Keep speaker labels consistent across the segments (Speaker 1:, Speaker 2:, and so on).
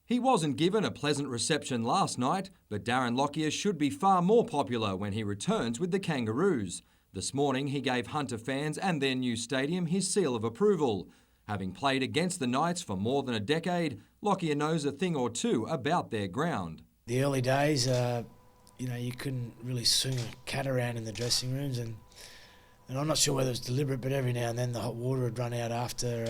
Speaker 1: He wasn't given a pleasant reception last night, but Darren Lockyer should be far more popular when he returns with the Kangaroos. This morning he gave Hunter fans and their new stadium his seal of approval. Having played against the Knights for more than a decade, Lockyer knows a thing or two about their ground.
Speaker 2: The early days, you couldn't really swing a cat around in the dressing rooms, and I'm not sure whether it's deliberate, but every now and then the hot water would run out after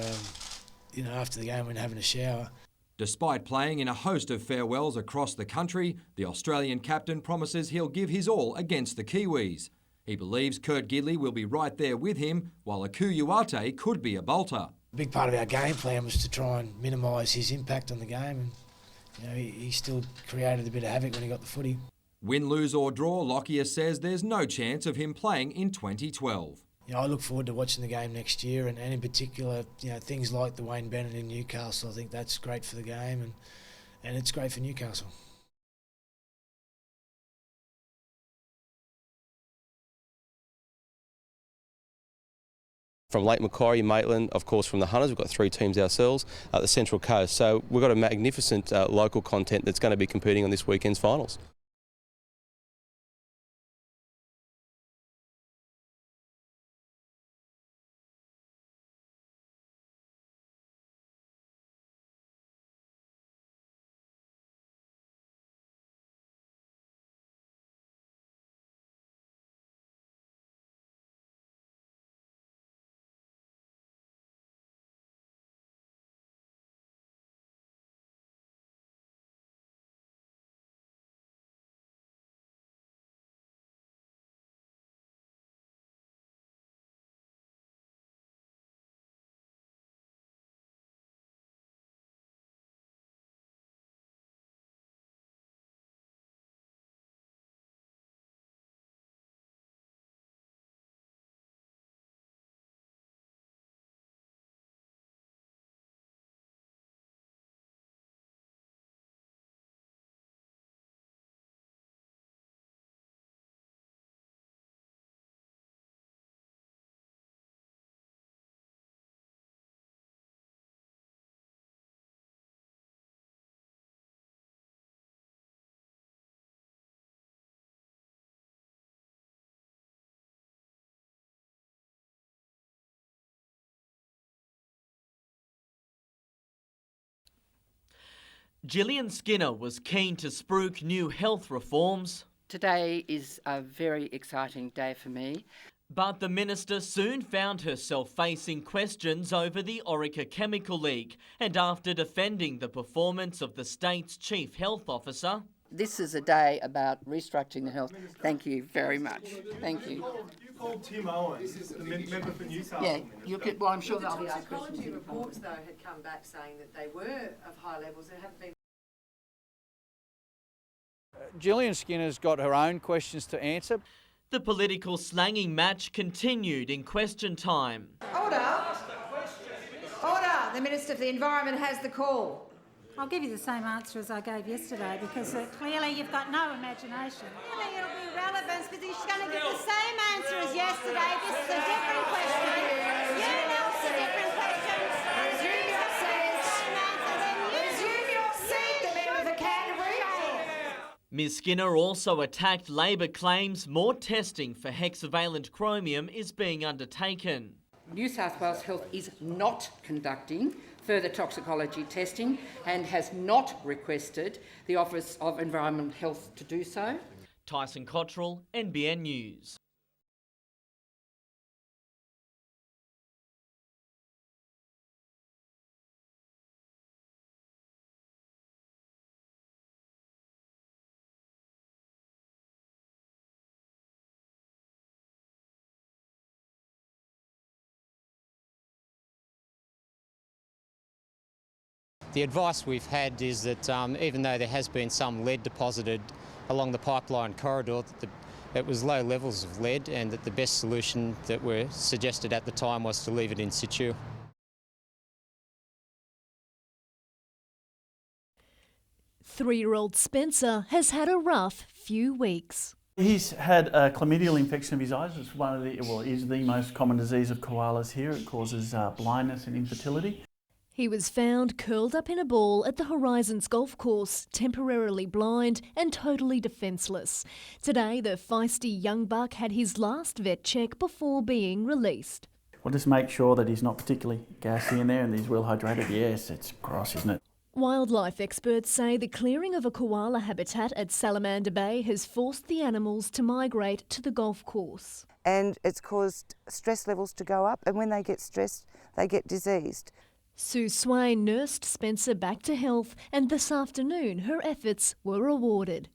Speaker 2: the game when having a shower.
Speaker 1: Despite playing in a host of farewells across the country, the Australian captain promises he'll give his all against the Kiwis. He believes Kurt Gidley will be right there with him, while Akuuate could be a bolter.
Speaker 2: A big part of our game plan was to try and minimise his impact on the game, and he still created a bit of havoc when he got the footy.
Speaker 1: Win, lose or draw, Lockyer says there's no chance of him playing in 2012.
Speaker 2: I look forward to watching the game next year, and in particular, things like the Wayne Bennett in Newcastle. I think that's great for the game, and it's great for Newcastle.
Speaker 3: From Lake Macquarie, Maitland, of course from the Hunters, we've got 3 teams ourselves, the Central Coast. So we've got a magnificent local content that's going to be competing on this weekend's finals.
Speaker 4: Gillian Skinner was keen to spruik new health reforms.
Speaker 5: Today is a very exciting day for me.
Speaker 4: But the minister soon found herself facing questions over the Orica chemical leak, and after defending the performance of the state's chief health officer.
Speaker 5: This is a day about restructuring the health. Thank you very much. Thank you.
Speaker 6: You called Tim Owens, the member for Newcastle.
Speaker 5: Yeah, well, I'm sure that'll be our question.
Speaker 7: Toxicology reports, though, had come back saying that they were of high levels. There haven't been.
Speaker 8: Gillian Skinner's got her own questions to answer.
Speaker 4: The political slanging match continued in question time.
Speaker 7: Order! Order! The Minister for the Environment has the call.
Speaker 9: I'll give you the same answer as I gave yesterday because clearly you've got no imagination.
Speaker 7: Really, it'll be relevant because she's going to give the same answer as yesterday. This is a different question. You know it's a different question. Resume your seat. Resume your seat, the member for Canterbury.
Speaker 4: Ms Skinner also attacked Labor claims more testing for hexavalent chromium is being undertaken.
Speaker 5: New South Wales Health is not conducting further toxicology testing and has not requested the Office of Environmental Health to do so.
Speaker 4: Tyson Cottrell, NBN News.
Speaker 10: The advice we've had is that even though there has been some lead deposited along the pipeline corridor, that it was low levels of lead and that the best solution that were suggested at the time was to leave it in situ.
Speaker 11: Three-year-old Spencer has had a rough few weeks.
Speaker 12: He's had a chlamydial infection of his eyes. It's one of the, well, is the most common disease of koalas here. It causes blindness and infertility.
Speaker 11: He was found curled up in a ball at the Horizons golf course, temporarily blind and totally defenceless. Today, the feisty young buck had his last vet check before being released.
Speaker 12: We'll just make sure that he's not particularly gassy in there and he's well hydrated. Yes, it's gross, isn't it?
Speaker 11: Wildlife experts say the clearing of a koala habitat at Salamander Bay has forced the animals to migrate to the golf course.
Speaker 13: And it's caused stress levels to go up, and when they get stressed, they get diseased.
Speaker 11: Sue Swain nursed Spencer back to health, and this afternoon her efforts were rewarded.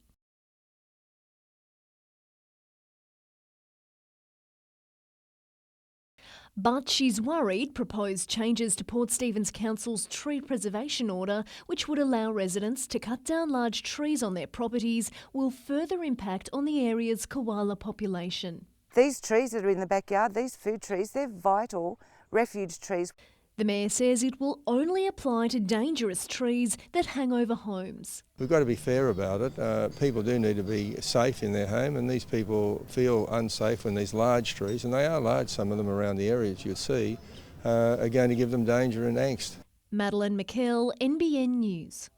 Speaker 11: But she's worried proposed changes to Port Stephens Council's tree preservation order, which would allow residents to cut down large trees on their properties, will further impact on the area's koala population.
Speaker 13: These trees that are in the backyard, these food trees, they're vital refuge trees.
Speaker 11: The Mayor says it will only apply to dangerous trees that hang over homes.
Speaker 14: We've got to be fair about it. People do need to be safe in their home, and these people feel unsafe when these large trees, and they are large, some of them around the areas you'll see, are going to give them danger and angst.
Speaker 11: Madeline McKell, NBN News.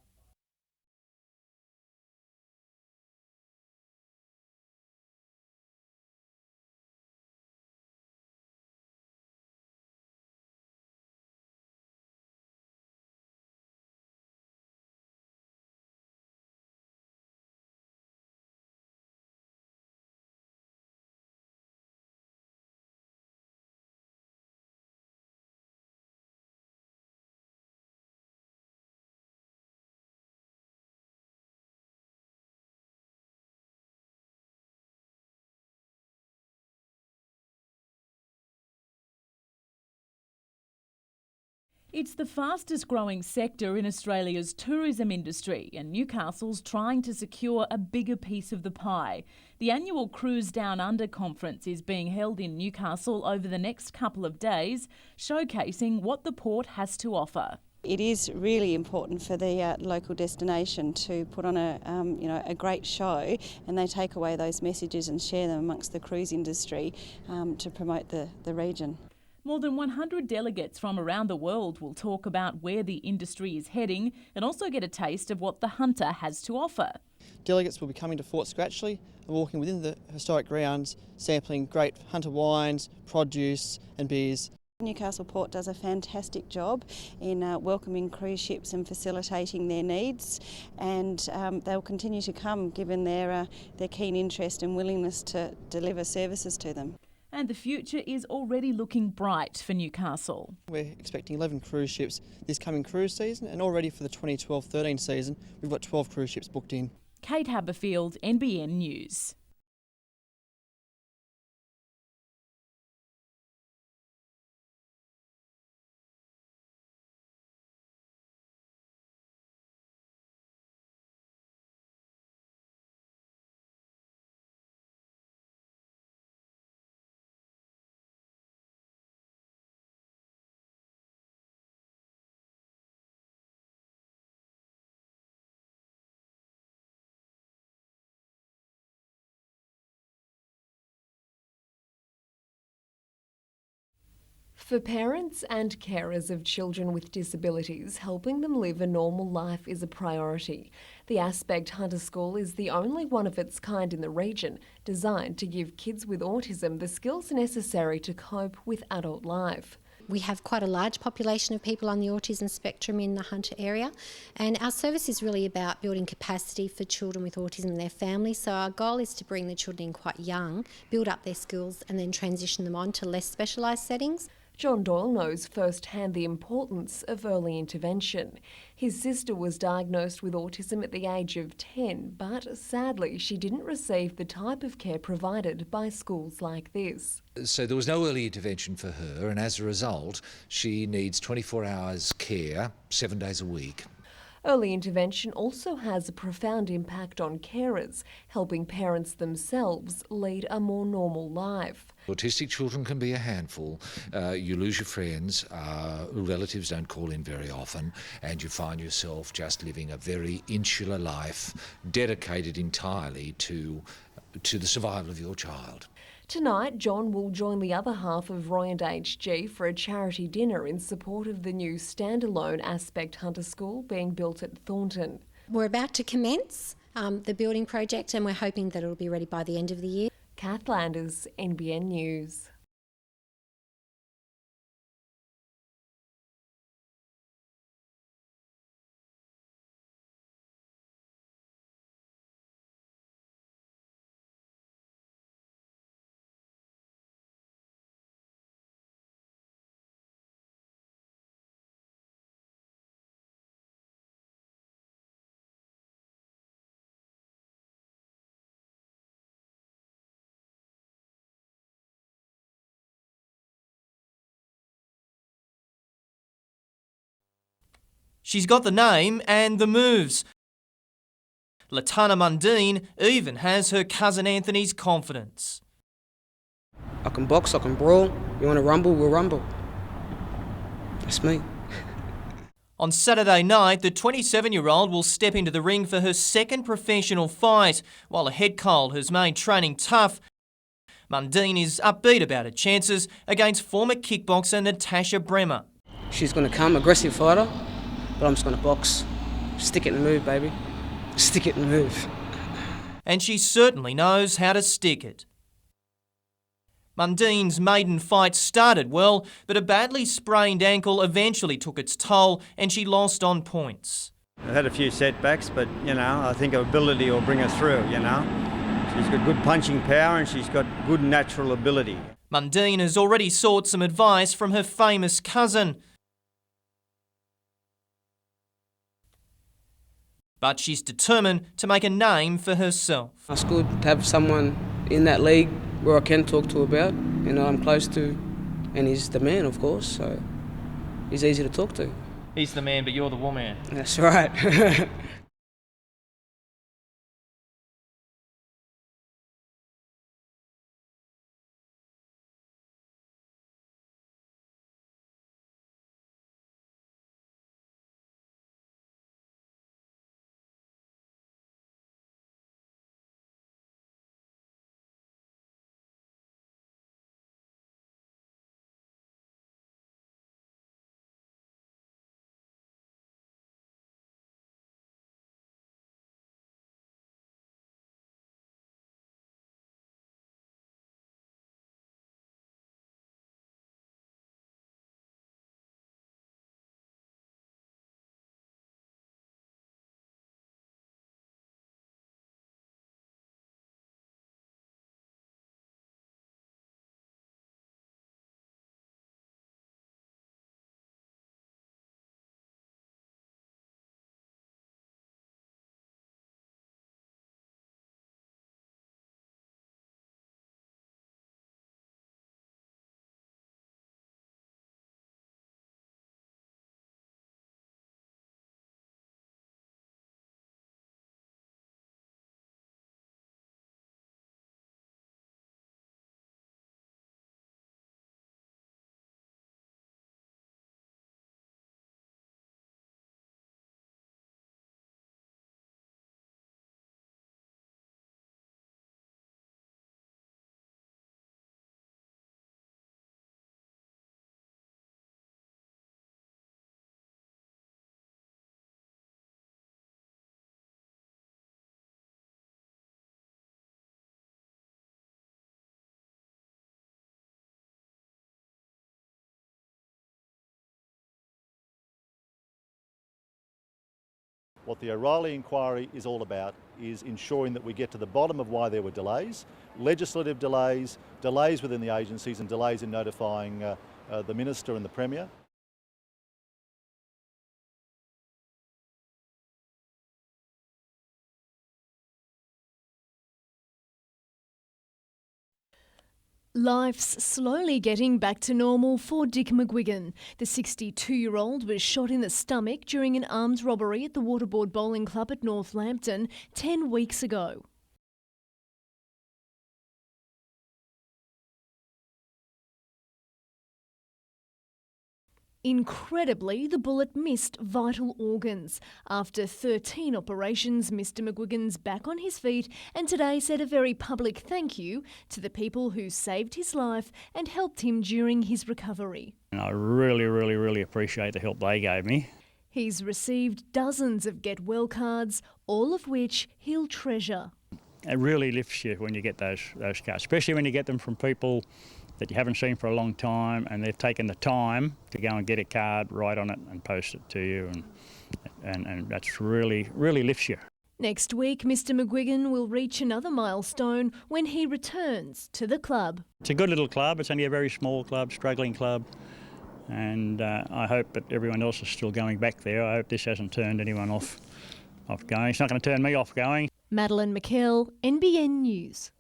Speaker 15: It's the fastest growing sector in Australia's tourism industry, and Newcastle's trying to secure a bigger piece of the pie. The annual Cruise Down Under conference is being held in Newcastle over the next couple of days, showcasing what the port has to offer.
Speaker 16: It is really important for the local destination to put on a great show, and they take away those messages and share them amongst the cruise industry to promote the region.
Speaker 15: More than 100 delegates from around the world will talk about where the industry is heading and also get a taste of what the Hunter has to offer.
Speaker 17: Delegates will be coming to Fort Scratchley and walking within the historic grounds, sampling great Hunter wines, produce and beers.
Speaker 16: Newcastle Port does a fantastic job in welcoming cruise ships and facilitating their needs, and they'll continue to come given their keen interest and willingness to deliver services to them.
Speaker 15: And the future is already looking bright for Newcastle.
Speaker 17: We're expecting 11 cruise ships this coming cruise season, and already for the 2012-13 season we've got 12 cruise ships booked in.
Speaker 15: Kate Haberfield, NBN News.
Speaker 18: For parents and carers of children with disabilities, helping them live a normal life is a priority. The Aspect Hunter School is the only one of its kind in the region, designed to give kids with autism the skills necessary to cope with adult life.
Speaker 19: We have quite a large population of people on the autism spectrum in the Hunter area, and our service is really about building capacity for children with autism and their families. So our goal is to bring the children in quite young, build up their skills and then transition them on to less specialised settings.
Speaker 18: John Doyle knows firsthand the importance of early intervention. His sister was diagnosed with autism at the age of 10, but sadly she didn't receive the type of care provided by schools like this.
Speaker 20: So there was no early intervention for her, and as a result she needs 24 hours care 7 days a week.
Speaker 18: Early intervention also has a profound impact on carers, helping parents themselves lead a more normal life.
Speaker 20: Autistic children can be a handful. You lose your friends, relatives don't call in very often, and you find yourself just living a very insular life, dedicated entirely to the survival of your child.
Speaker 18: Tonight, John will join the other half of Roy and HG for a charity dinner in support of the new standalone Aspect Hunter School being built at Thornton.
Speaker 19: We're about to commence the building project and we're hoping that it'll be ready by the end of the year.
Speaker 18: Kath Landers, NBN News.
Speaker 21: She's got the name and the moves. Latana Mundine even has her cousin Anthony's confidence.
Speaker 22: I can box, I can brawl. You want to rumble, we'll rumble. That's me.
Speaker 21: On Saturday night, the 27-year-old will step into the ring for her second professional fight. While a head cold has made training tough, Mundine is upbeat about her chances against former kickboxer Natasha Bremer.
Speaker 22: She's going to come, aggressive fighter, but I'm just going to box. Stick it and move, baby. Stick it and move.
Speaker 21: And she certainly knows how to stick it. Mundine's maiden fight started well, but a badly sprained ankle eventually took its toll and she lost on points.
Speaker 23: I've had a few setbacks, but, I think her ability will bring her through, She's got good punching power and she's got good natural ability.
Speaker 21: Mundine has already sought some advice from her famous cousin. But she's determined to make a name for herself.
Speaker 22: It's good to have someone in that league where I can talk to about, I'm close to, and he's the man, of course, so he's easy to talk to.
Speaker 21: He's the man, but you're the woman.
Speaker 22: That's right.
Speaker 24: What the O'Reilly inquiry is all about is ensuring that we get to the bottom of why there were delays, legislative delays, delays within the agencies and delays in notifying the Minister and the Premier.
Speaker 11: Life's slowly getting back to normal for Dick McGuigan. The 62-year-old was shot in the stomach during an armed robbery at the Waterboard Bowling Club at Northampton 10 weeks ago. Incredibly, the bullet missed vital organs. After 13 operations, Mr McGuigan's back on his feet and today said a very public thank you to the people who saved his life and helped him during his recovery.
Speaker 1: And I really appreciate the help they gave me.
Speaker 11: He's received dozens of Get Well cards, all of which he'll treasure.
Speaker 1: It really lifts you when you get those cards, especially when you get them from people that you haven't seen for a long time and they've taken the time to go and get a card, write on it and post it to you, and that's really lifts you.
Speaker 11: Next week, Mr McGuigan will reach another milestone when he returns to the club.
Speaker 1: It's a good little club. It's only a very small club, struggling club, and I hope that everyone else is still going back there. I hope this hasn't turned anyone off going. It's not going to turn me off going.
Speaker 11: Madeline McKell, NBN News.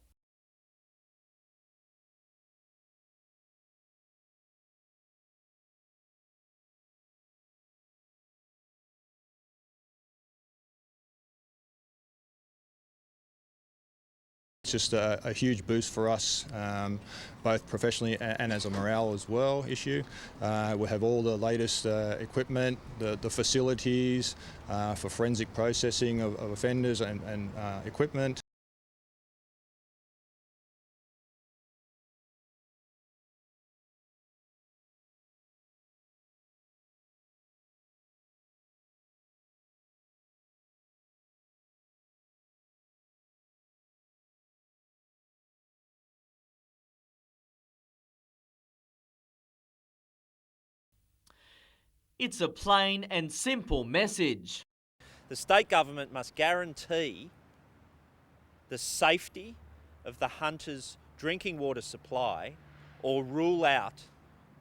Speaker 2: It's just a huge boost for us, both professionally and as a morale as well issue. We have all the latest equipment, the facilities for forensic processing of offenders and equipment.
Speaker 4: It's a plain and simple message.
Speaker 3: The state government must guarantee the safety of the hunters' drinking water supply or rule out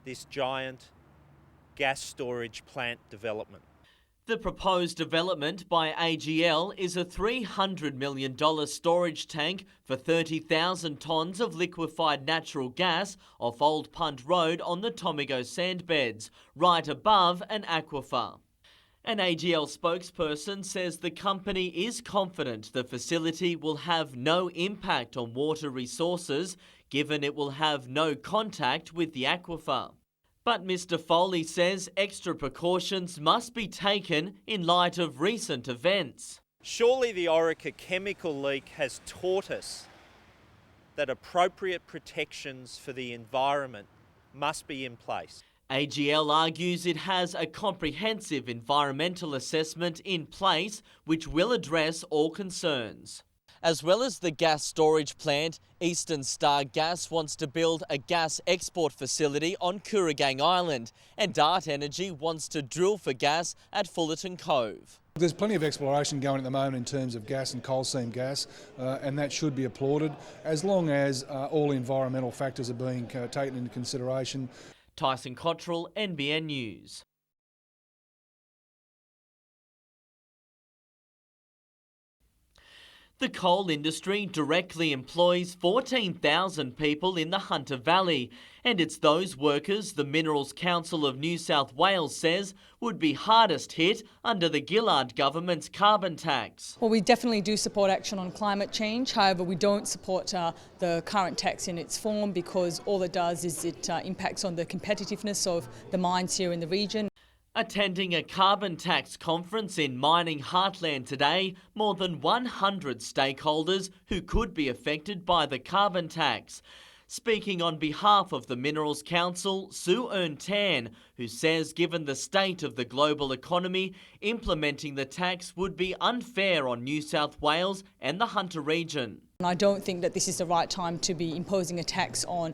Speaker 3: this giant gas storage plant development.
Speaker 4: The proposed development by AGL is a $300 million storage tank for 30,000 tonnes of liquefied natural gas off Old Punt Road on the Tomigo sandbeds, right above an aquifer. An AGL spokesperson says the company is confident the facility will have no impact on water resources, given it will have no contact with the aquifer. But Mr Foley says extra precautions must be taken in light of recent events.
Speaker 3: Surely the Orica chemical leak has taught us that appropriate protections for the environment must be in place.
Speaker 4: AGL argues it has a comprehensive environmental assessment in place which will address all concerns. As well as the gas storage plant, Eastern Star Gas wants to build a gas export facility on Kooragang Island, and Dart Energy wants to drill for gas at Fullerton Cove.
Speaker 6: There's plenty of exploration going at the moment in terms of gas and coal seam gas, and that should be applauded, as long as all environmental factors are being taken into consideration.
Speaker 4: Tyson Cottrell, NBN News. The coal industry directly employs 14,000 people in the Hunter Valley, and it's those workers the Minerals Council of New South Wales says would be hardest hit under the Gillard government's carbon tax.
Speaker 25: Well, we definitely do support action on climate change. However, we don't support the current tax in its form, because all it does is it impacts on the competitiveness of the mines here in the region.
Speaker 4: Attending a carbon tax conference in mining heartland today, more than 100 stakeholders who could be affected by the carbon tax. Speaking on behalf of the Minerals Council, Sue Earn-Tan, who says given the state of the global economy, implementing the tax would be unfair on New South Wales and the Hunter region.
Speaker 25: I don't think that this is the right time to be imposing a tax on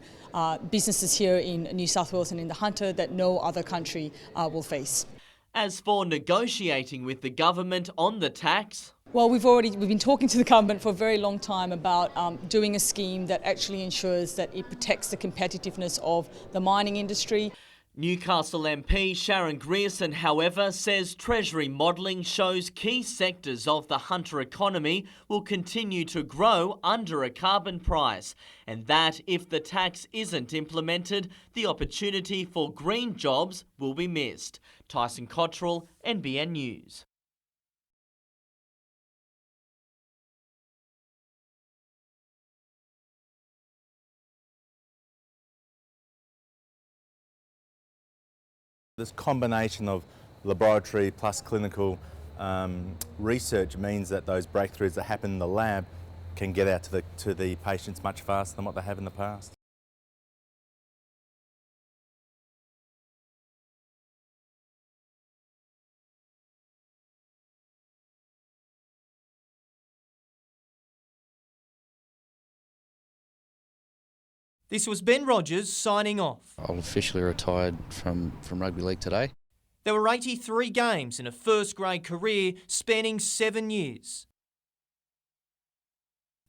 Speaker 25: businesses here in New South Wales and in the Hunter that no other country will face.
Speaker 4: As for negotiating with the government on the tax,
Speaker 25: well, we've been talking to the government for a very long time about doing a scheme that actually ensures that it protects the competitiveness of the mining industry.
Speaker 4: Newcastle MP Sharon Grierson, however, says Treasury modelling shows key sectors of the Hunter economy will continue to grow under a carbon price, and that if the tax isn't implemented, the opportunity for green jobs will be missed. Tyson Cottrell, NBN News.
Speaker 5: This combination of laboratory plus clinical research means that those breakthroughs that happen in the lab can get out to the patients much faster than what they have in the past.
Speaker 21: This was Ben Rogers signing off.
Speaker 7: I'll officially retired from rugby league today.
Speaker 21: There were 83 games in a first-grade career spanning 7 years.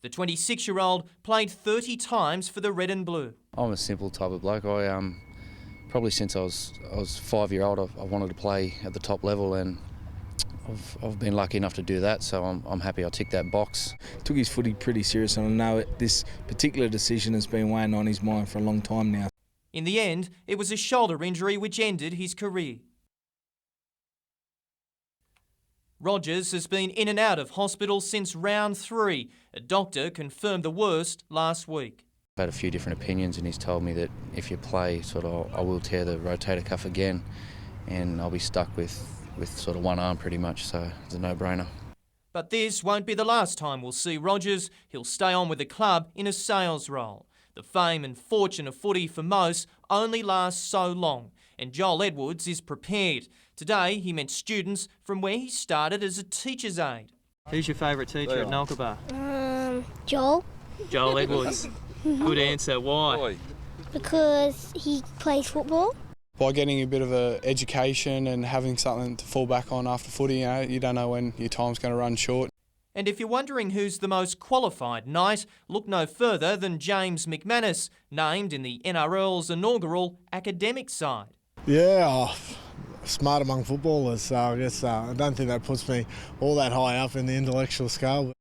Speaker 21: The 26-year-old played 30 times for the Red and Blue.
Speaker 7: I'm a simple type of bloke. I probably since I was 5-year-old, I wanted to play at the top level, and I've been lucky enough to do that, so I'm happy I ticked that box.
Speaker 8: Took his footy pretty serious, and I know this particular decision has been weighing on his mind for a long time now.
Speaker 21: In the end, it was a shoulder injury which ended his career. Rogers has been in and out of hospital since round 3. A doctor confirmed the worst last week.
Speaker 7: I've had a few different opinions, and he's told me that if you play, I will tear the rotator cuff again, and I'll be stuck with sort of one arm pretty much, so it's a no-brainer.
Speaker 21: But this won't be the last time we'll see Rogers. He'll stay on with the club in a sales role. The fame and fortune of footy for most only lasts so long, and Joel Edwards is prepared. Today he met students from where he started as a teacher's aide.
Speaker 9: Who's your favourite teacher at Nalkaba?
Speaker 10: Joel.
Speaker 9: Joel Edwards. Good answer. Why?
Speaker 10: Because he plays football.
Speaker 26: By getting a bit of an education and having something to fall back on after footy, you don't know when your time's going to run short.
Speaker 21: And if you're wondering who's the most qualified knight, look no further than James McManus, named in the NRL's inaugural academic side.
Speaker 27: Yeah, smart among footballers, so I guess I don't think that puts me all that high up in the intellectual scale.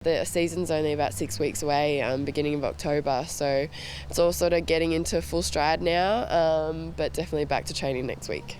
Speaker 28: The season's only about 6 weeks away, beginning of October, so it's all sort of getting into full stride now, but definitely back to training next week.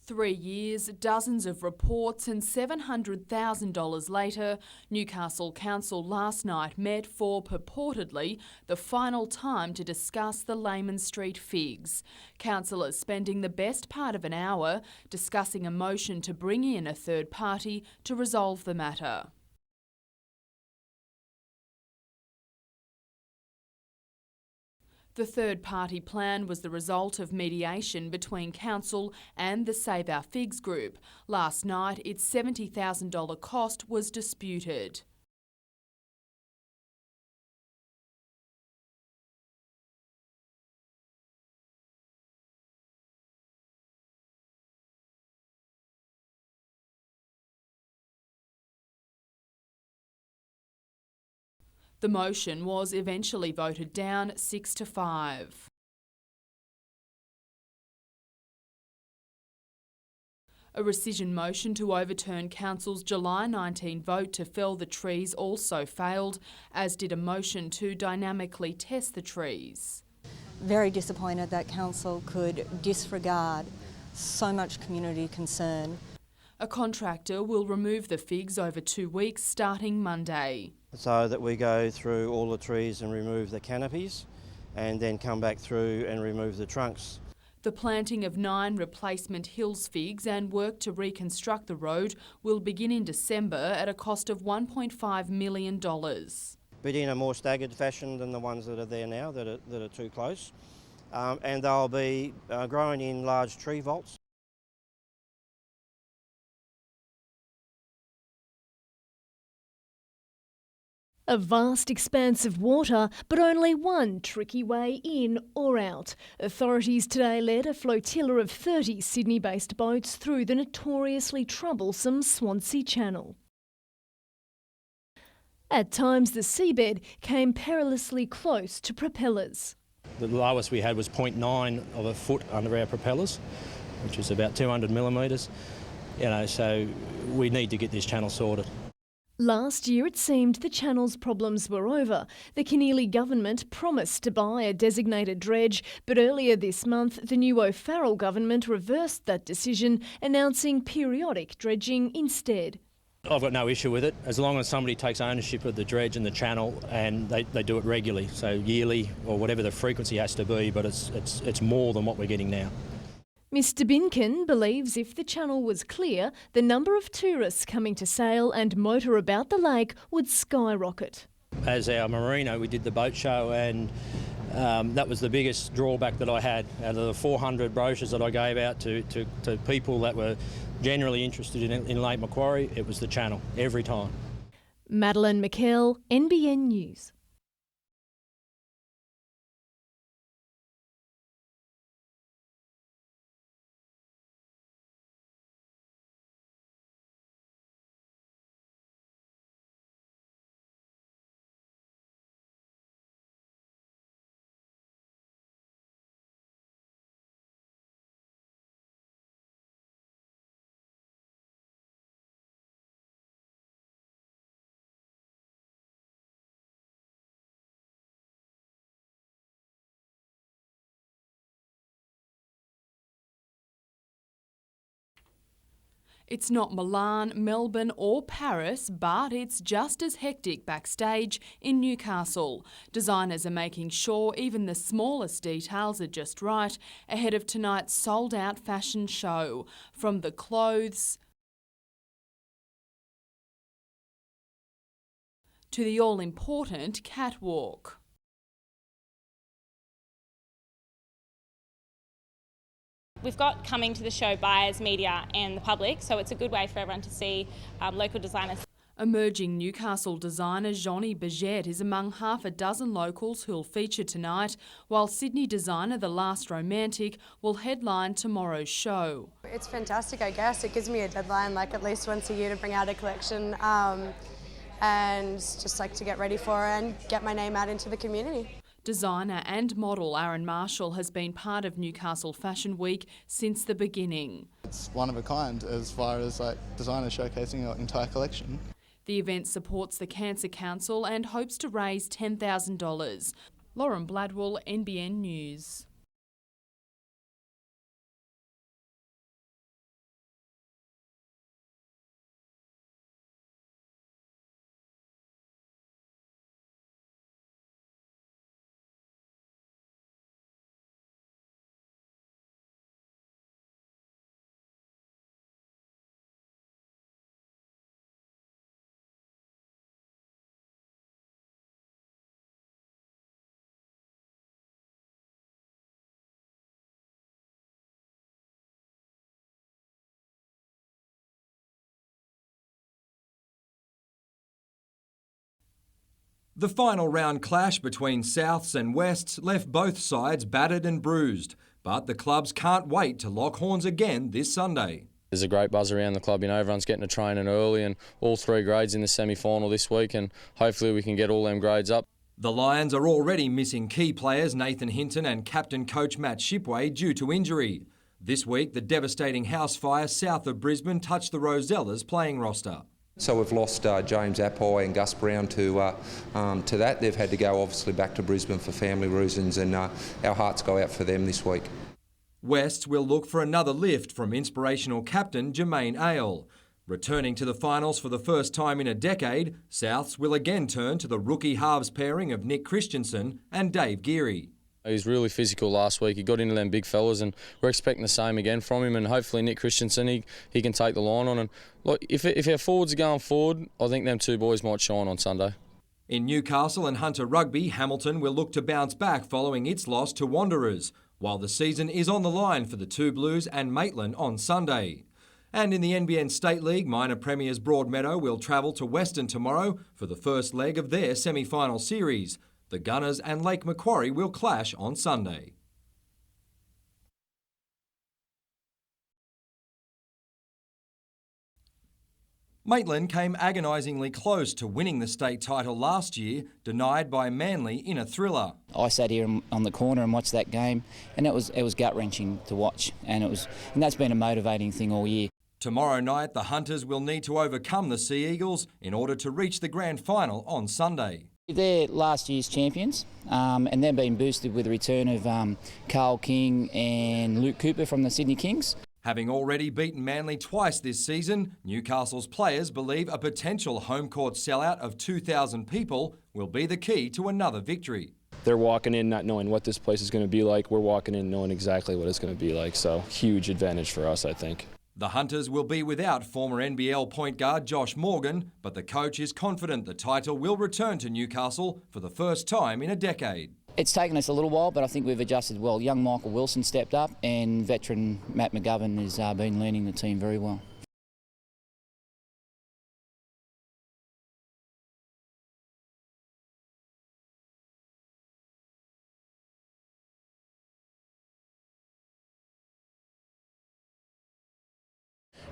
Speaker 12: 3 years, dozens of reports and $700,000 later, Newcastle Council last night met for, purportedly, the final time to discuss the Layman Street figs. Councillors spending the best part of an hour discussing a motion to bring in a third party to resolve the matter. The third-party plan was the result of mediation between Council and the Save Our Figs group. Last night, its $70,000 cost was disputed. The motion was eventually voted down 6-5. A rescission motion to overturn Council's July 19 vote to fell the trees also failed, as did a motion to dynamically test the trees.
Speaker 13: Very disappointed that Council could disregard so much community concern.
Speaker 12: A contractor will remove the figs over 2 weeks starting Monday.
Speaker 14: So that we go through all the trees and remove the canopies and then come back through and remove the trunks.
Speaker 12: The planting of 9 replacement Hills figs and work to reconstruct the road will begin in December at a cost of $1.5 million.
Speaker 14: But in a more staggered fashion than the ones that are there now that are too close. And they'll be growing in large tree vaults.
Speaker 11: A vast expanse of water, but only one tricky way in or out. Authorities today led a flotilla of 30 Sydney-based boats through the notoriously troublesome Swansea Channel. At times, the seabed came perilously close to propellers.
Speaker 15: The lowest we had was 0.9 of a foot under our propellers, which is about 200 millimetres. So we need to get this channel sorted.
Speaker 11: Last year, it seemed the channel's problems were over. The Keneally government promised to buy a designated dredge, but earlier this month, the new O'Farrell government reversed that decision, announcing periodic dredging instead.
Speaker 15: I've got no issue with it, as long as somebody takes ownership of the dredge and the channel and they do it regularly, so yearly or whatever the frequency has to be, but it's more than what we're getting now.
Speaker 11: Mr Binkin believes if the channel was clear, the number of tourists coming to sail and motor about the lake would skyrocket.
Speaker 15: As our marina, we did the boat show, and that was the biggest drawback that I had. Out of the 400 brochures that I gave out to people that were generally interested in Lake Macquarie, it was the channel, every time.
Speaker 11: Madeline McKell, NBN News.
Speaker 12: It's not Milan, Melbourne or Paris, but it's just as hectic backstage in Newcastle. Designers are making sure even the smallest details are just right ahead of tonight's sold-out fashion show. From the clothes to the all-important catwalk.
Speaker 16: We've got coming to the show buyers, media and the public, so it's a good way for everyone to see local designers.
Speaker 12: Emerging Newcastle designer Johnny Baguette is among half a dozen locals who'll feature tonight, while Sydney designer The Last Romantic will headline tomorrow's show.
Speaker 17: It's fantastic, I guess. It gives me a deadline, like at least once a year, to bring out a collection and just like to get ready for it and get my name out into the community.
Speaker 12: Designer and model Aaron Marshall has been part of Newcastle Fashion Week since the beginning.
Speaker 19: It's one of a kind as far as designers showcasing your entire collection.
Speaker 12: The event supports the Cancer Council and hopes to raise $10,000. Lauren Bladwell, NBN News.
Speaker 1: The final round clash between Souths and Wests left both sides battered and bruised, but the clubs can't wait to lock horns again this Sunday.
Speaker 7: There's a great buzz around the club, everyone's getting to training early and all 3 grades in the semi-final this week, and hopefully we can get all them grades up.
Speaker 1: The Lions are already missing key players Nathan Hinton and captain coach Matt Shipway due to injury. This week, the devastating house fire south of Brisbane touched the Rosellas playing roster.
Speaker 2: So we've lost James Apoy and Gus Brown to that. They've had to go obviously back to Brisbane for family reasons, and our hearts go out for them this week.
Speaker 1: Wests will look for another lift from inspirational captain Jermaine Ale. Returning to the finals for the first time in a decade, Souths will again turn to the rookie halves pairing of Nick Christensen and Dave Geary.
Speaker 7: He was really physical last week. He got into them big fellas, and we're expecting the same again from him. And hopefully Nick Christensen, he can take the line on. And look, if our forwards are going forward, I think them 2 boys might shine on Sunday.
Speaker 1: In Newcastle and Hunter Rugby, Hamilton will look to bounce back following its loss to Wanderers, while the season is on the line for the 2 Blues and Maitland on Sunday. And in the NBN State League, minor premiers Broadmeadow will travel to Western tomorrow for the first leg of their semi-final series. The Gunners and Lake Macquarie will clash on Sunday. Maitland came agonisingly close to winning the state title last year, denied by Manly in a thriller.
Speaker 3: I sat here on the corner and watched that game, and it was gut-wrenching to watch, and that's been a motivating thing all year.
Speaker 1: Tomorrow night, the Hunters will need to overcome the Sea Eagles in order to reach the grand final on Sunday.
Speaker 3: They're last year's champions, and they've been boosted with the return of Carl King and Luke Cooper from the Sydney Kings.
Speaker 1: Having already beaten Manly twice this season, Newcastle's players believe a potential home court sellout of 2,000 people will be the key to another victory.
Speaker 18: They're walking in not knowing what this place is going to be like. We're walking in knowing exactly what it's going to be like, so huge advantage for us, I think.
Speaker 1: The Hunters will be without former NBL point guard Josh Morgan, but the coach is confident the title will return to Newcastle for the first time in a decade.
Speaker 3: It's taken us a little while, but I think we've adjusted well. Young Michael Wilson stepped up, and veteran Matt McGovern has been leading the team very well.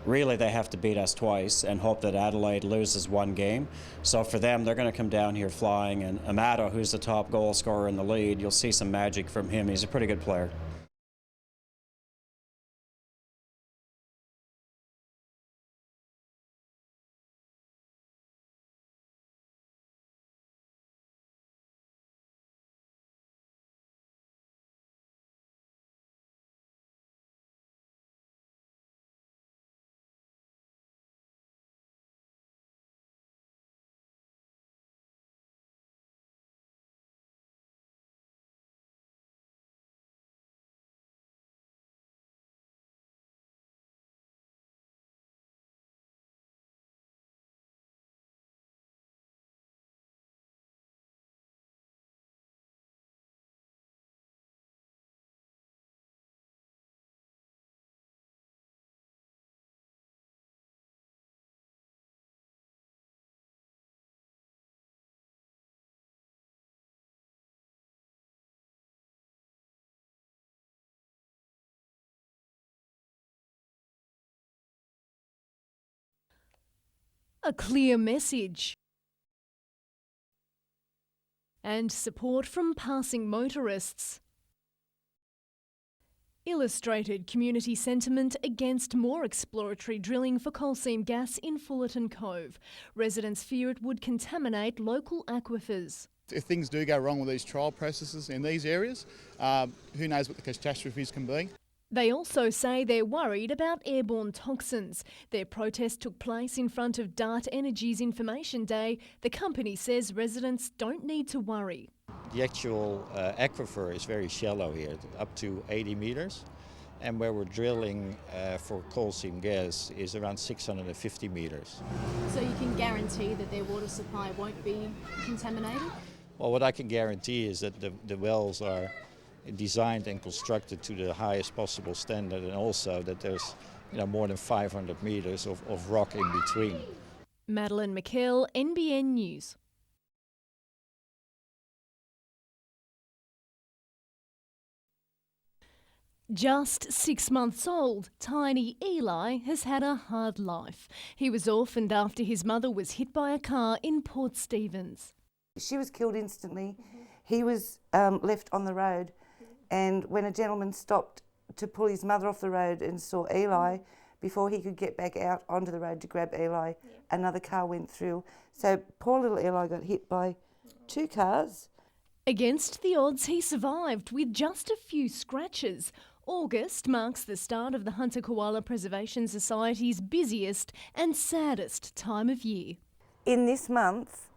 Speaker 20: Really, they have to beat us twice and hope that Adelaide loses 1 game. So for them, they're going to come down here flying. And Amato, who's the top goal scorer in the lead, you'll see some magic from him. He's a pretty good player.
Speaker 11: A clear message. And support from passing motorists. Illustrated community sentiment against more exploratory drilling for coal seam gas in Fullerton Cove. Residents fear it would contaminate local aquifers.
Speaker 22: If things do go wrong with these trial processes in these areas, who knows what the catastrophes can be.
Speaker 11: They also say they're worried about airborne toxins. Their protest took place in front of Dart Energy's Information Day. The company says residents don't need to worry.
Speaker 23: The actual aquifer is very shallow here, up to 80 metres. And where we're drilling for coal seam gas is around 650 metres.
Speaker 24: So you can guarantee that their water supply won't be contaminated?
Speaker 23: Well, what I can guarantee is that the wells are designed and constructed to the highest possible standard, and also that there's more than 500 metres of rock in between.
Speaker 11: Madeline McKell, NBN News. Just 6 months old, tiny Eli has had a hard life. He was orphaned after his mother was hit by a car in Port Stephens.
Speaker 4: She was killed instantly. He was left on the road, and when a gentleman stopped to pull his mother off the road and saw Eli, before he could get back out onto the road to grab Eli, another car went through. So poor little Eli got hit by 2 cars.
Speaker 11: Against the odds, he survived with just a few scratches. August marks the start of the Hunter Koala Preservation Society's busiest and saddest time of year.
Speaker 4: In this month,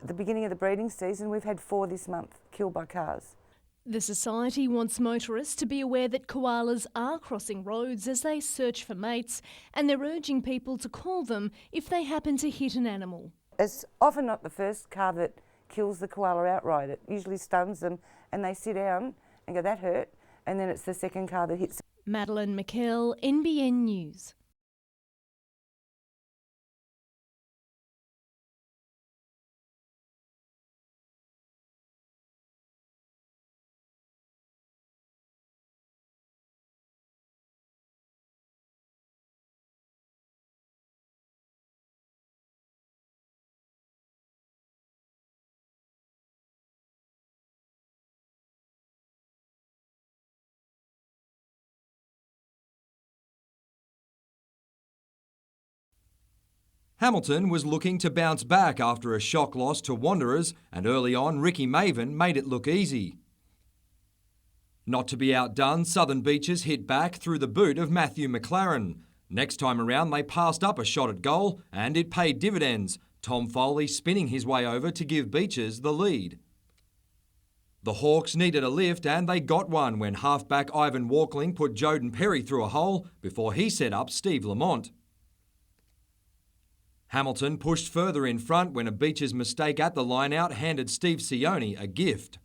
Speaker 4: the beginning of the breeding season, we've had 4 this month killed by cars.
Speaker 11: The Society wants motorists to be aware that koalas are crossing roads as they search for mates, and they're urging people to call them if they happen to hit an animal.
Speaker 4: It's often not the first car that kills the koala outright. It usually stuns them and they sit down and go, that hurt, and then it's the second car that hits.
Speaker 11: Madeline McKell, NBN News.
Speaker 1: Hamilton was looking to bounce back after a shock loss to Wanderers, and early on Ricky Maven made it look easy. Not to be outdone, Southern Beaches hit back through the boot of Matthew McLaren. Next time around they passed up a shot at goal and it paid dividends, Tom Foley spinning his way over to give Beaches the lead. The Hawks needed a lift and they got one when halfback Ivan Walkling put Joden Perry through a hole before he set up Steve Lamont. Hamilton pushed further in front when a Beaches mistake at the line-out handed Steve Sione a gift.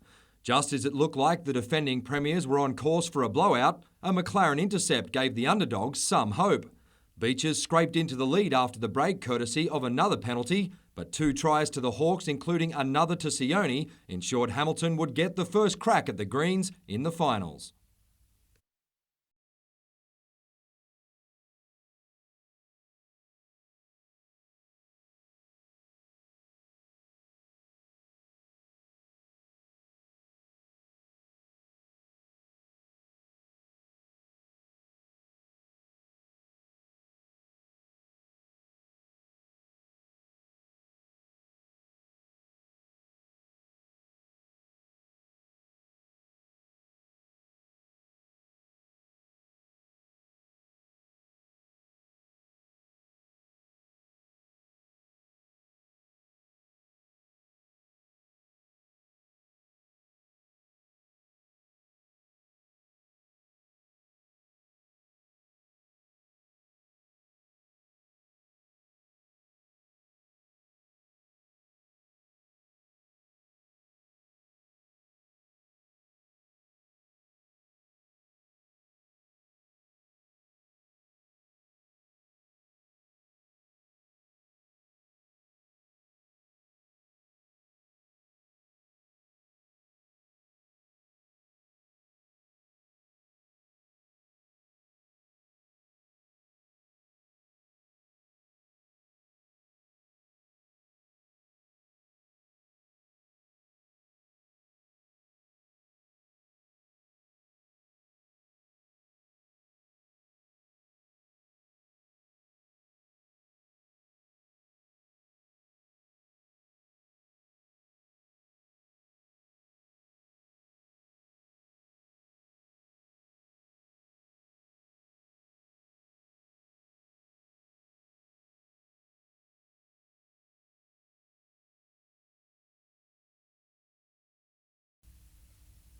Speaker 1: Just as it looked like the defending premiers were on course for a blowout, a McLaren intercept gave the underdogs some hope. Beaches scraped into the lead after the break courtesy of another penalty, but 2 tries to the Hawks, including another to Sione, ensured Hamilton would get the first crack at the Greens in the finals.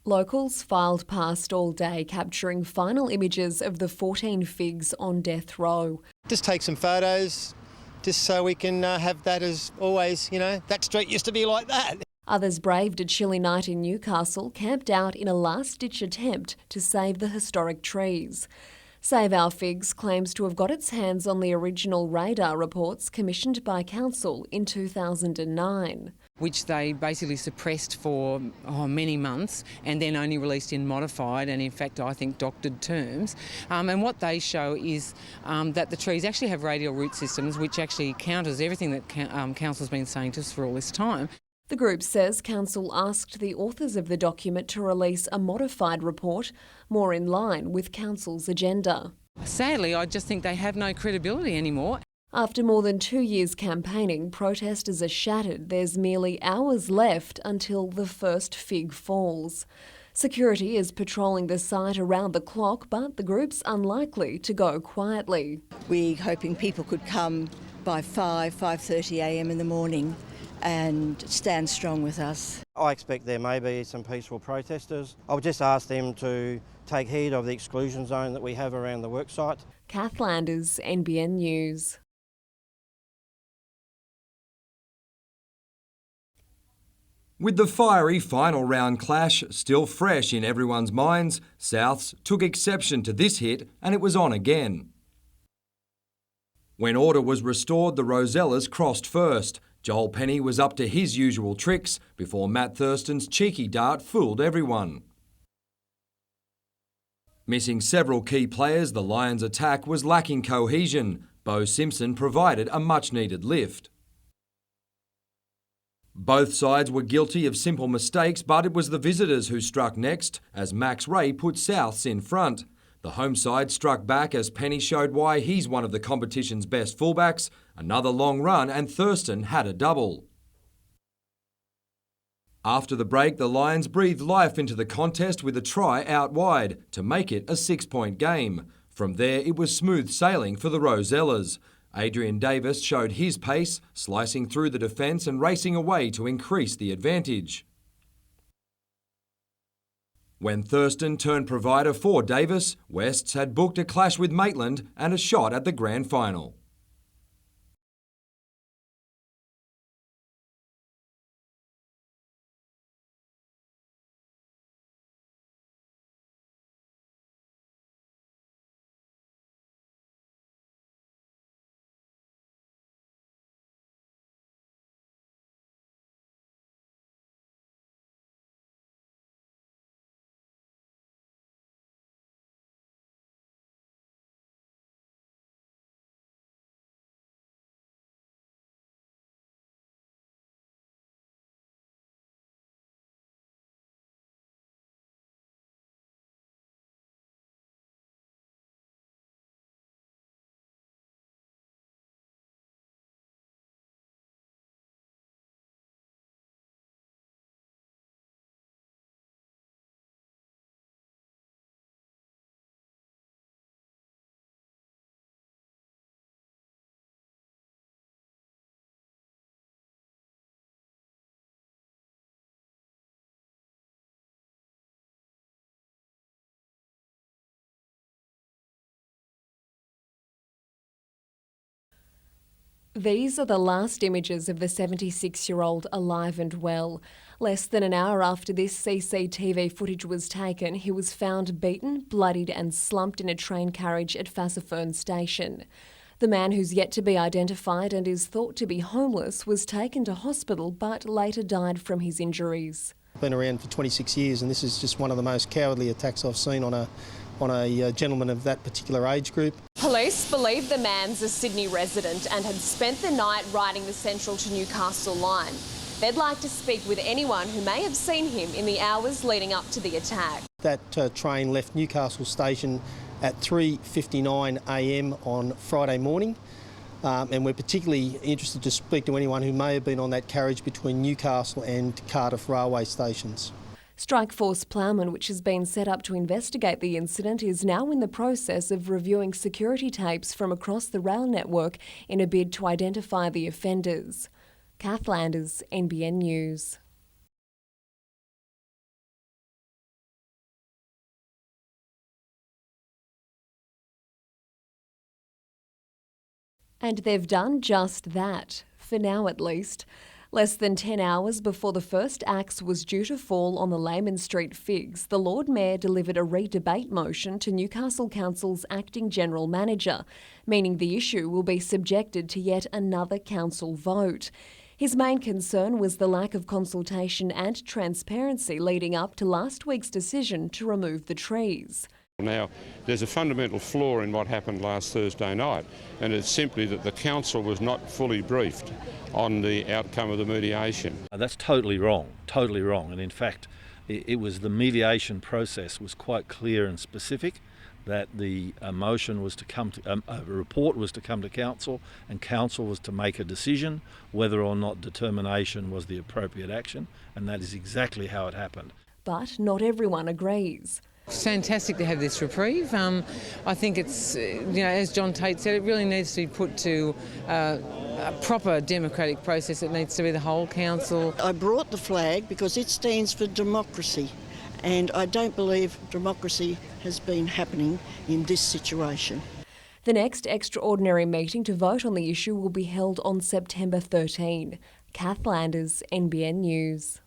Speaker 5: Locals filed past all day, capturing final images of the 14 figs on death row.
Speaker 6: Just take some photos, just so we can have that as always, you know, that street used to be like that.
Speaker 5: Others braved a chilly night in Newcastle, camped out in a last-ditch attempt to save the historic trees. Save Our Figs claims to have got its hands on the original radar reports commissioned by Council in 2009.
Speaker 8: which they basically suppressed for many months and then only released in modified and, in fact, I think doctored terms. And what they show is that the trees actually have radial root systems, which actually counters everything that Council's been saying to us for all this time.
Speaker 5: The group says Council asked the authors of the document to release a modified report, more in line with Council's agenda.
Speaker 8: Sadly, I just think they have no credibility anymore.
Speaker 5: After more than 2 years campaigning, protesters are shattered. There's merely hours left until the first fig falls. Security is patrolling the site around the clock, but the group's unlikely to go quietly.
Speaker 9: We're hoping people could come by 5:30 a.m. in the morning and stand strong with us.
Speaker 14: I expect there may be some peaceful protesters. I would just ask them to take heed of the exclusion zone that we have around the worksite.
Speaker 5: Kath Landers, NBN News.
Speaker 1: With the fiery final round clash still fresh in everyone's minds, Souths took exception to this hit and it was on again. When order was restored, the Rosellas crossed first. Joel Penny was up to his usual tricks before Matt Thurston's cheeky dart fooled everyone. Missing several key players, the Lions' attack was lacking cohesion. Bo Simpson provided a much-needed lift. Both sides were guilty of simple mistakes, but it was the visitors who struck next as Max Ray put Souths in front. The home side struck back as Penny showed why he's one of the competition's best fullbacks. Another long run and Thurston had a double. After the break, the Lions breathed life into the contest with a try out wide to make it a 6-point game. From there, it was smooth sailing for the Rosellas. Adrian Davis showed his pace, slicing through the defence and racing away to increase the advantage. When Thurston turned provider for Davis, Wests had booked a clash with Maitland and a shot at the grand final.
Speaker 5: These are the last images of the 76-year-old alive and well. Less than an hour after this CCTV footage was taken, he was found beaten, bloodied and slumped in a train carriage at Fassifern Station. The man, who's yet to be identified and is thought to be homeless, was taken to hospital but later died from his injuries.
Speaker 6: I've been around for 26 years and this is just one of the most cowardly attacks I've seen on a gentleman of that particular age group.
Speaker 5: Police believe the man's a Sydney resident and had spent the night riding the Central to Newcastle line. They'd like to speak with anyone who may have seen him in the hours leading up to the attack.
Speaker 6: That train left Newcastle Station at 3:59 a.m. on Friday morning, and we're particularly interested to speak to anyone who may have been on that carriage between Newcastle and Cardiff railway stations.
Speaker 5: Strikeforce Ploughman, which has been set up to investigate the incident, is now in the process of reviewing security tapes from across the rail network in a bid to identify the offenders. Kath Landers, NBN News. And they've done just that, for now at least. Less than 10 hours before the first axe was due to fall on the Lehman Street Figs, the Lord Mayor delivered a re-debate motion to Newcastle Council's acting general manager, meaning the issue will be subjected to yet another council vote. His main concern was the lack of consultation and transparency leading up to last week's decision to remove the trees.
Speaker 10: Now, there's a fundamental flaw in what happened last Thursday night, and it's simply that the council was not fully briefed on the outcome of the mediation.
Speaker 13: That's totally wrong, and in fact it was the mediation process was quite clear and specific that the motion was to come to, a report was to come to council, and council was to make a decision whether or not determination was the appropriate action, and that is exactly how it happened.
Speaker 5: But not everyone agrees.
Speaker 8: It's fantastic to have this reprieve. I think it's, as John Tate said, it really needs to be put to a proper democratic process. It needs to be the whole council.
Speaker 15: I brought the flag because it stands for democracy, and I don't believe democracy has been happening in this situation.
Speaker 5: The next extraordinary meeting to vote on the issue will be held on September 13. Kath Landers, NBN News.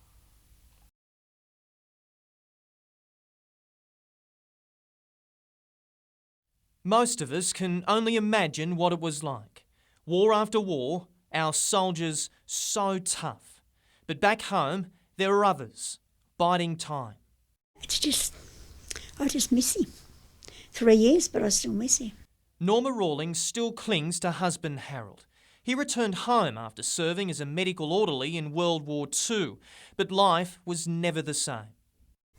Speaker 21: Most of us can only imagine what it was like. War after war, our soldiers so tough. But back home, there are others, biding time.
Speaker 25: I just miss him. 3 years, but I still miss him.
Speaker 21: Norma Rawlings still clings to husband Harold. He returned home after serving as a medical orderly in World War II, but life was never the same.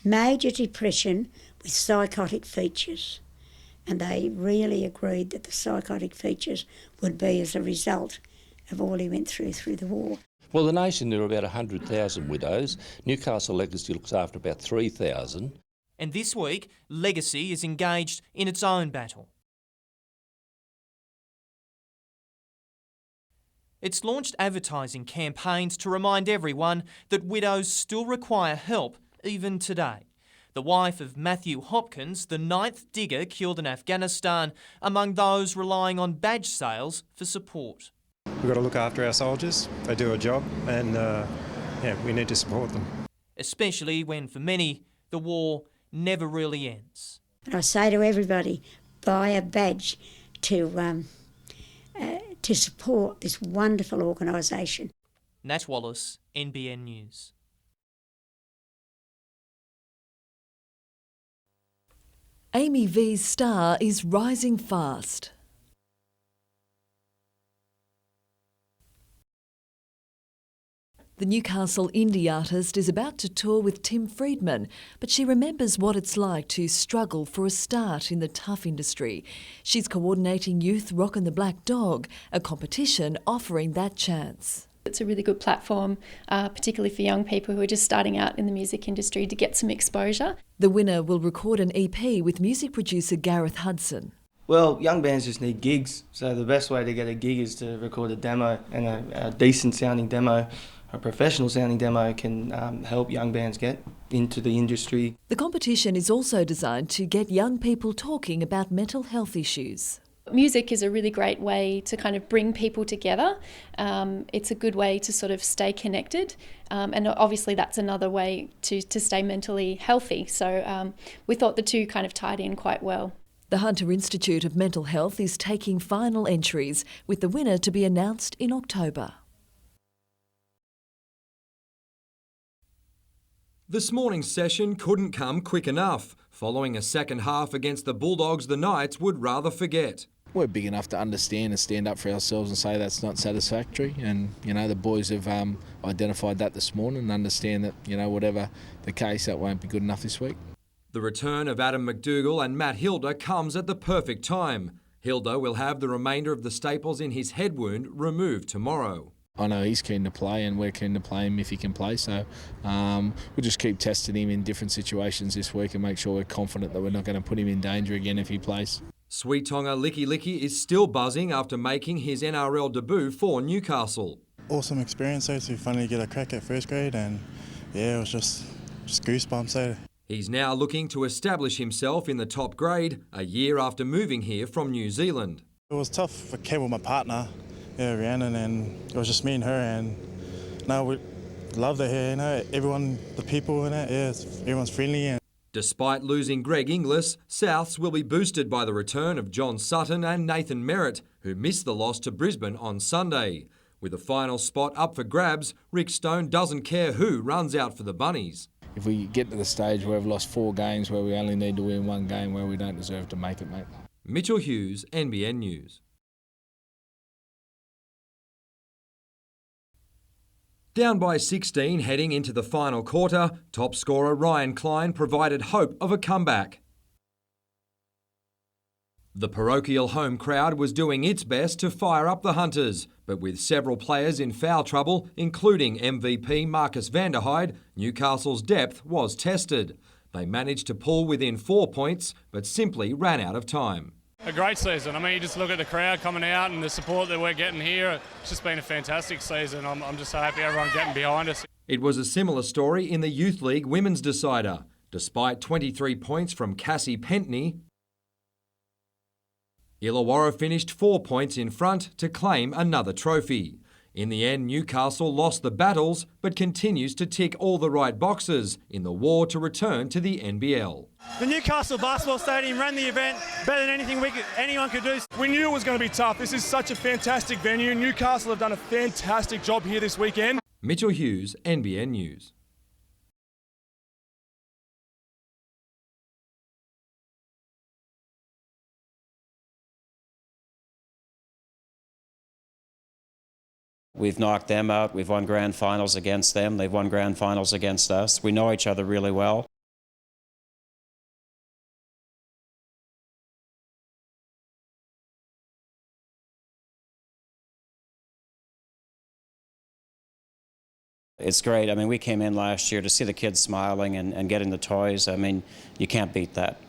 Speaker 25: Major depression with psychotic features. And they really agreed that the psychotic features would be as a result of all he went through the war.
Speaker 26: Well, the nation, there are about 100,000 widows. Newcastle Legacy looks after about 3,000.
Speaker 21: And this week, Legacy is engaged in its own battle. It's launched advertising campaigns to remind everyone that widows still require help even today. The wife of Matthew Hopkins, the 9th digger killed in Afghanistan, among those relying on badge sales for support.
Speaker 27: We've got to look after our soldiers. They do a job, and we need to support them.
Speaker 21: Especially when, for many, the war never really ends.
Speaker 25: And I say to everybody, buy a badge to support this wonderful organisation.
Speaker 21: Nat Wallace, NBN News.
Speaker 28: Amy V's star is rising fast. The Newcastle indie artist is about to tour with Tim Friedman, but she remembers what it's like to struggle for a start in the tough industry. She's coordinating Youth Rockin' the Black Dog, a competition offering that chance.
Speaker 29: It's a really good platform, particularly for young people who are just starting out in the music industry, to get some exposure.
Speaker 28: The winner will record an EP with music producer Gareth Hudson.
Speaker 30: Well, young bands just need gigs, so the best way to get a gig is to record a demo, and a decent sounding demo, a professional sounding demo can help young bands get into the industry.
Speaker 28: The competition is also designed to get young people talking about mental health issues.
Speaker 29: Music is a really great way to kind of bring people together. It's a good way to sort of stay connected, and obviously that's another way to stay mentally healthy. So we thought the two kind of tied in quite well.
Speaker 28: The Hunter Institute of Mental Health is taking final entries, with the winner to be announced in October.
Speaker 1: This morning's session couldn't come quick enough. Following a second half against the Bulldogs, the Knights would rather forget.
Speaker 31: We're big enough to understand and stand up for ourselves and say that's not satisfactory, and the boys have identified that this morning and understand that whatever the case, that won't be good enough this week.
Speaker 1: The return of Adam McDougall and Matt Hilda comes at the perfect time. Hilda will have the remainder of the staples in his head wound removed tomorrow.
Speaker 31: I know he's keen to play, and we're keen to play him if he can play, so we'll just keep testing him in different situations this week and make sure we're confident that we're not going to put him in danger again if he plays.
Speaker 1: Sweet Tonga Licky Licky is still buzzing after making his NRL debut for Newcastle.
Speaker 19: Awesome experience to finally get a crack at first grade, and it was just goosebumps.
Speaker 1: He's now looking to establish himself in the top grade a year after moving here from New Zealand.
Speaker 19: It was tough for Kev with my partner, Rhiannon, and it was just me and her, and we love it here, everyone, the people in it, everyone's friendly. And
Speaker 1: despite losing Greg Inglis, Souths will be boosted by the return of John Sutton and Nathan Merritt, who missed the loss to Brisbane on Sunday. With a final spot up for grabs, Rick Stone doesn't care who runs out for the Bunnies.
Speaker 31: If we get to the stage where we've lost 4 games, where we only need to win 1 game, where we don't deserve to make it, mate.
Speaker 1: Mitchell Hughes, NBN News. Down by 16 heading into the final quarter, top scorer Ryan Klein provided hope of a comeback. The parochial home crowd was doing its best to fire up the Hunters, but with several players in foul trouble, including MVP Marcus van der Heide, Newcastle's depth was tested. They managed to pull within 4 points, but simply ran out of time.
Speaker 2: A great season. I mean, you just look at the crowd coming out and the support that we're getting here. It's just been a fantastic season. I'm just so happy everyone getting behind us.
Speaker 1: It was a similar story in the Youth League Women's Decider. Despite 23 points from Cassie Pentney, Illawarra finished 4 points in front to claim another trophy. In the end, Newcastle lost the battles, but continues to tick all the right boxes in the war to return to the NBL.
Speaker 3: The Newcastle Basketball Stadium ran the event better than anything anyone could do.
Speaker 7: We knew it was going to be tough. This is such a fantastic venue. Newcastle have done a fantastic job here this weekend.
Speaker 1: Mitchell Hughes, NBN News.
Speaker 12: We've knocked them out. We've won grand finals against them. They've won grand finals against us. We know each other really well. It's great. I mean, we came in last year to see the kids smiling and getting the toys. I mean, you can't beat that.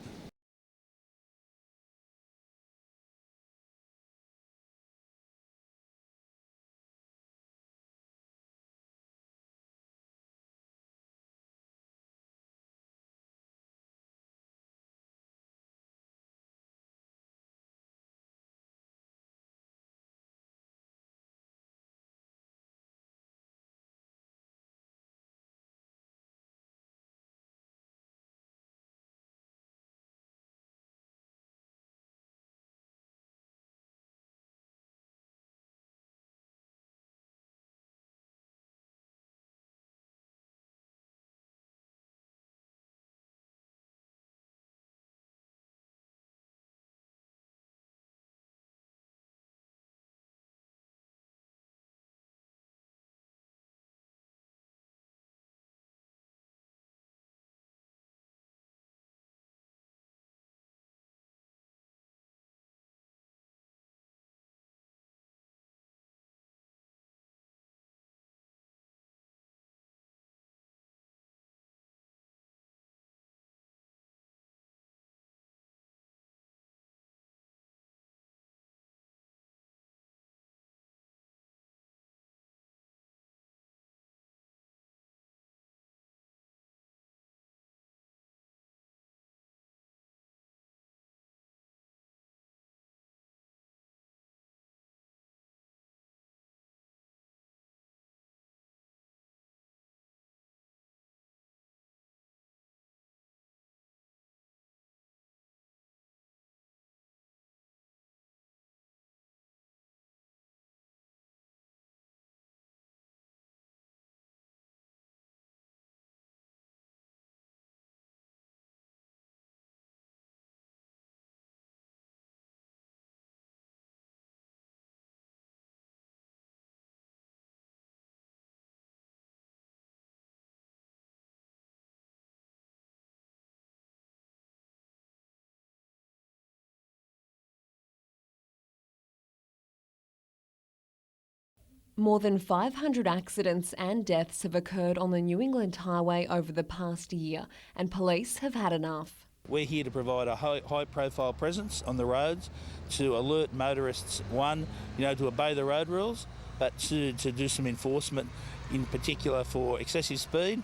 Speaker 5: More than 500 accidents and deaths have occurred on the New England Highway over the past year, and police have had enough.
Speaker 16: We're here to provide a high-profile presence on the roads to alert motorists, one, to obey the road rules, but to do some enforcement, in particular for excessive speed,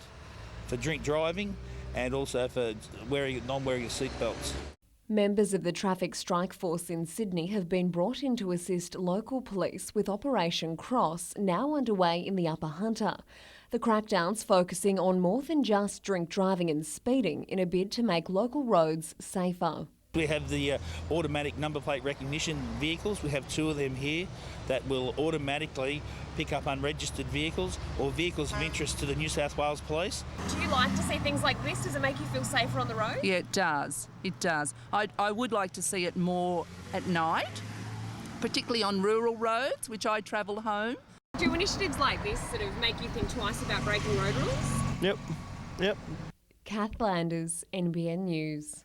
Speaker 16: for drink driving, and also for non-wearing of seatbelts.
Speaker 5: Members of the Traffic Strike Force in Sydney have been brought in to assist local police with Operation Cross, now underway in the Upper Hunter. The crackdown's focusing on more than just drink driving and speeding in a bid to make local roads safer.
Speaker 16: We have the automatic number plate recognition vehicles. We have 2 of them here that will automatically pick up unregistered vehicles or vehicles of interest to the New South Wales Police.
Speaker 4: Do you like to see things like this? Does it make you feel safer on the road?
Speaker 6: Yeah, it does. It does. I would like to see it more at night, particularly on rural roads, which I travel home.
Speaker 4: Do initiatives like this sort of make you think twice about breaking road rules?
Speaker 3: Yep.
Speaker 5: Kath Landers, NBN News.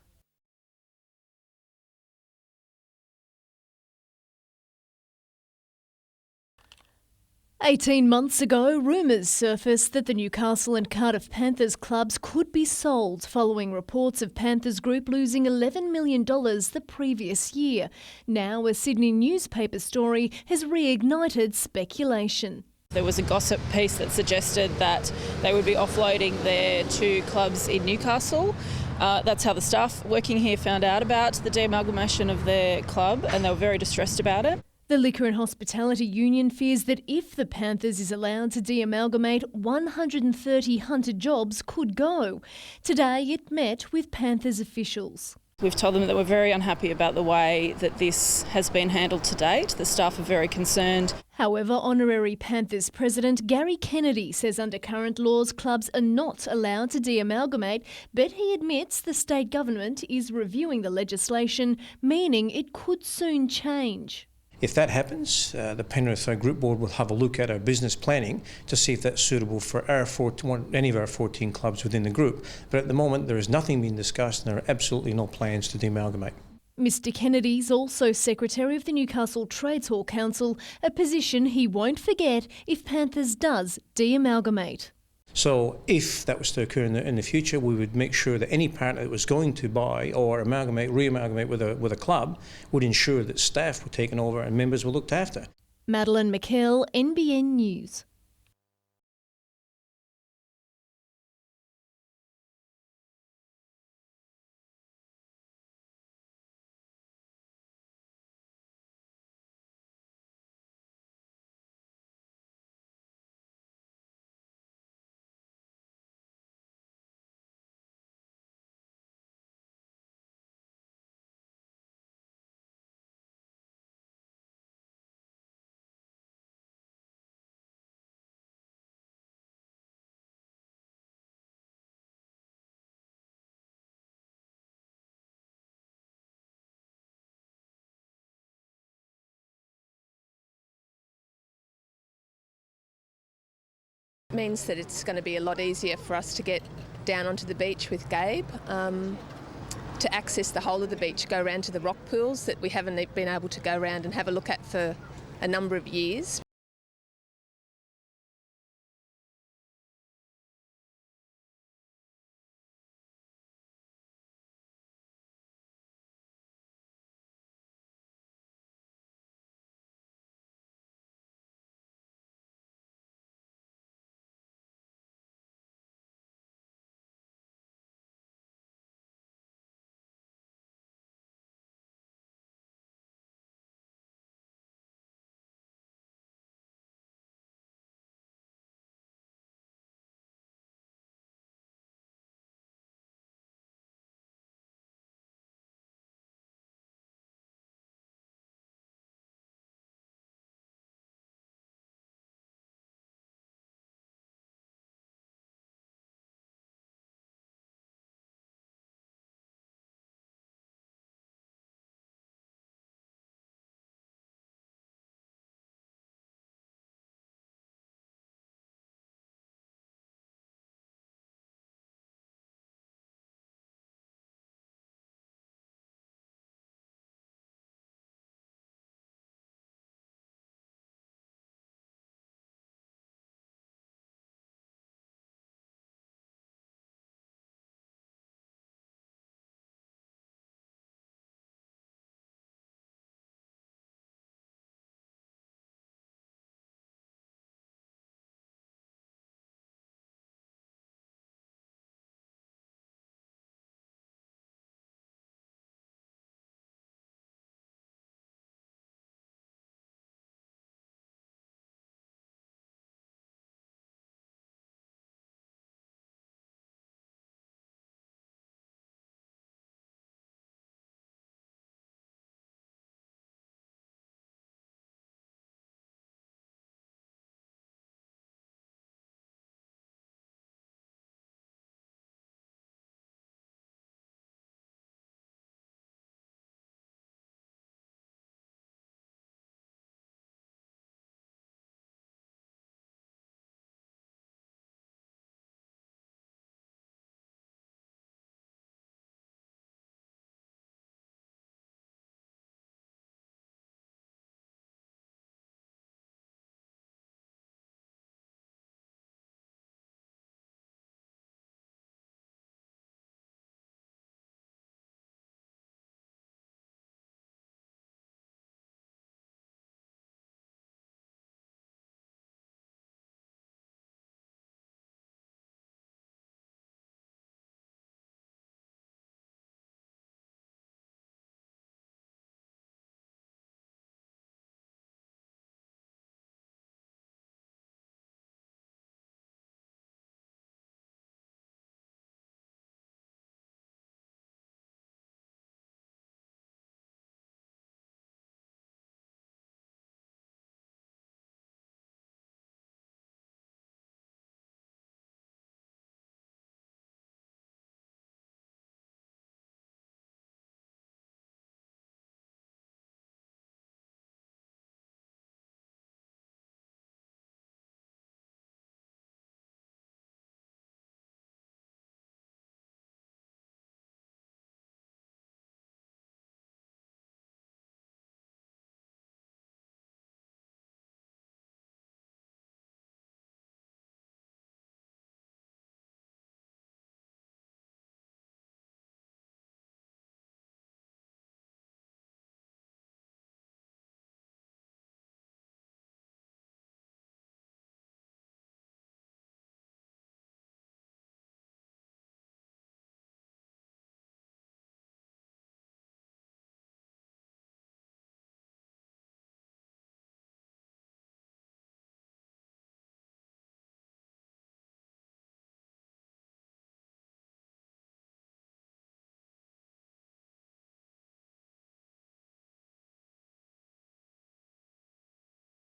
Speaker 9: 18 months ago, rumours surfaced that the Newcastle and Cardiff Panthers clubs could be sold following reports of Panthers Group losing $11 million the previous year. Now, a Sydney newspaper story has reignited speculation.
Speaker 11: There was a gossip piece that suggested that they would be offloading their 2 clubs in Newcastle. That's how the staff working here found out about the de-amalgamation of their club, and they were very distressed about it.
Speaker 9: The Liquor and Hospitality Union fears that if the Panthers is allowed to de-amalgamate, 130 Hunter jobs could go. Today it met with Panthers officials.
Speaker 11: We've told them that we're very unhappy about the way that this has been handled to date. The staff are very concerned.
Speaker 9: However, Honorary Panthers President Gary Kennedy says under current laws, clubs are not allowed to de-amalgamate, but he admits the state government is reviewing the legislation, meaning it could soon change.
Speaker 14: If that happens, the Penrith Group Board will have a look at our business planning to see if that's suitable for any of our 14 clubs within the group. But at the moment, there is nothing being discussed and there are absolutely no plans to de-amalgamate.
Speaker 9: Mr Kennedy is also Secretary of the Newcastle Trades Hall Council, a position he won't forget if Panthers does de-amalgamate.
Speaker 14: So if that was to occur in the future, we would make sure that any partner that was going to buy or re-amalgamate with a club would ensure that staff were taken over and members were looked after.
Speaker 9: Madeline McKell, NBN News.
Speaker 17: Means that it's going to be a lot easier for us to get down onto the beach with Gabe, to access the whole of the beach, go around to the rock pools that we haven't been able to go around and have a look at for a number of years.